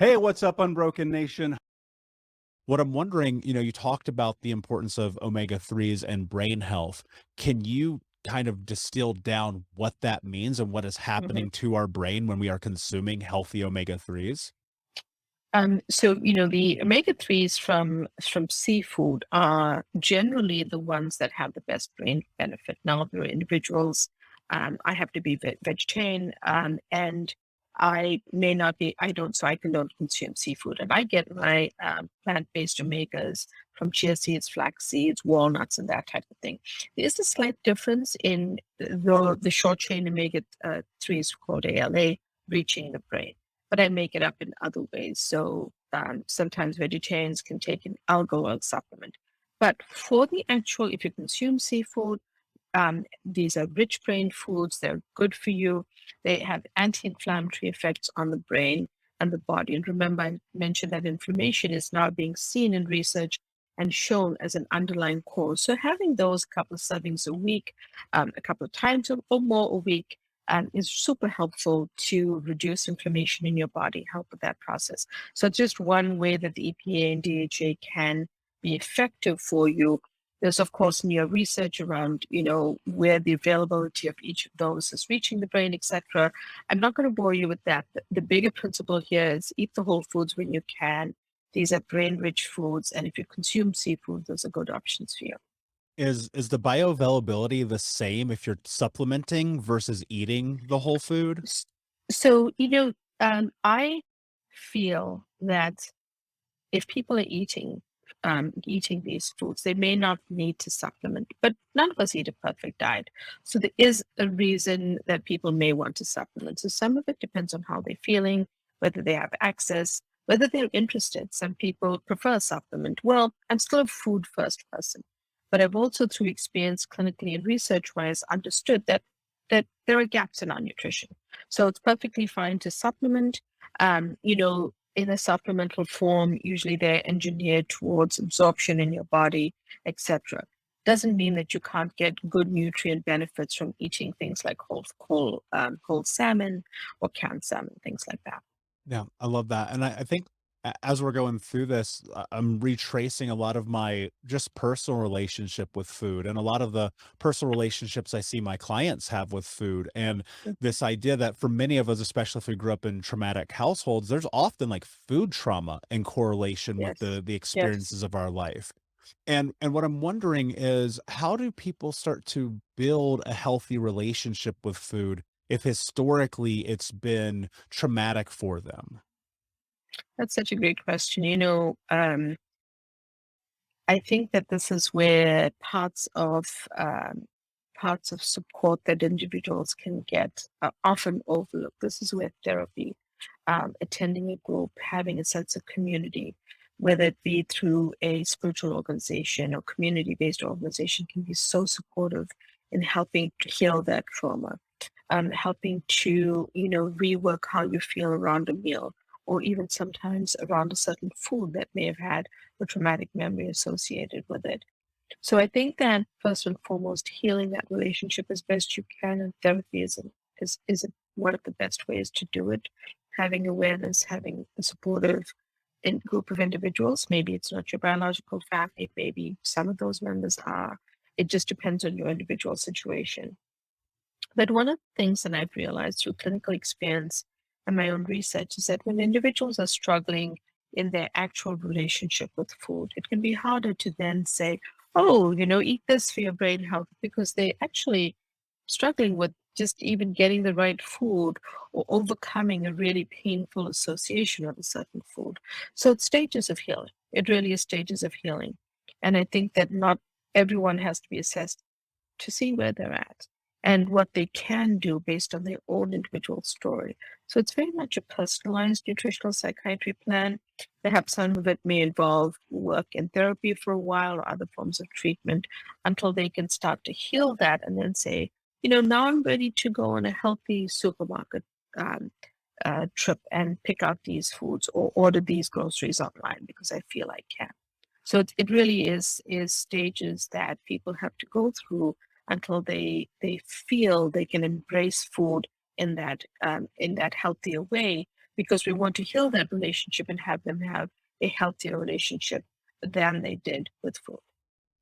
Hey, what's up, Unbroken Nation? What I'm wondering, you talked about the importance of omega-3s and brain health. Can you kind of distill down what that means and what is Mhm. happening to our brain when we are consuming healthy omega-3s? The omega-3s from seafood are generally the ones that have the best brain benefit. Now, there are individuals, I have to be vegetarian, and I may not be, I don't, so I can don't consume seafood. And I get my plant-based omegas from chia seeds, flax seeds, walnuts, and that type of thing. There's a slight difference in the short chain omega-3s called ALA reaching the brain, but I make it up in other ways. So sometimes vegetarians can take an algal oil supplement. But for the actual, if you consume seafood, these are rich brain foods. They're good for you. They have anti-inflammatory effects on the brain and the body. And remember, I mentioned that inflammation is now being seen in research and shown as an underlying cause. So having those couple of servings a week, a couple of times or more a week, is super helpful to reduce inflammation in your body, help with that process. So it's just one way that the EPA and DHA can be effective for you. There's, of course, new research around, where the availability of each of those is reaching the brain, etc. I'm not going to bore you with that. The bigger principle here is eat the whole foods when you can. These are brain-rich foods, and if you consume seafood, those are good options for you. Is the bioavailability the same if you're supplementing versus eating the whole food? S- I feel that if people are eating these foods, they may not need to supplement, but none of us eat a perfect diet. So there is a reason that people may want to supplement. So some of it depends on how they're feeling, whether they have access, whether they're interested. Some people prefer a supplement. Well, I'm still a food first person, but I've also through experience clinically and research wise understood that there are gaps in our nutrition. So it's perfectly fine to supplement. In a supplemental form, usually they're engineered towards absorption in your body, etc. Doesn't mean that you can't get good nutrient benefits from eating things like whole salmon or canned salmon, things like that. Yeah, I love that, and I think as we're going through this, I'm retracing a lot of my just personal relationship with food and a lot of the personal relationships I see my clients have with food, and Mhm. this idea that for many of us, especially if we grew up in traumatic households, there's often, like, food trauma in correlation with Yes. the Yes. experiences of our life. And what I'm wondering is, how do people start to build a healthy relationship with food if historically it's been traumatic for them? That's such a great question. I think that this is where parts of support that individuals can get are often overlooked. This is where therapy, attending a group, having a sense of community, whether it be through a spiritual organization or community-based organization, can be so supportive in helping to heal that trauma, helping to, rework how you feel around a meal, or even sometimes around a certain food that may have had a traumatic memory associated with it. So I think that first and foremost, healing that relationship as best you can, and therapy one of the best ways to do it. Having awareness, having a supportive group of individuals. Maybe it's not your biological family, maybe some of those members are. It just depends on your individual situation. But one of the things that I've realized through clinical experience and my own research is that when individuals are struggling in their actual relationship with food, it can be harder to then say, oh, eat this for your brain health, because they're actually struggling with just even getting the right food or overcoming a really painful association with a certain food. So it's stages of healing. It really is stages of healing. And I think that not everyone has to be assessed to see where they're at and what they can do based on their own individual story. So it's very much a personalized nutritional psychiatry plan. Perhaps some of it may involve work in therapy for a while or other forms of treatment until they can start to heal that and then say, now I'm ready to go on a healthy supermarket um, trip and pick out these foods or order these groceries online because I feel I can. So it really is stages that people have to go through until they feel they can embrace food in that healthier way. because we want to heal that relationship and have them have a healthier relationship than they did with food.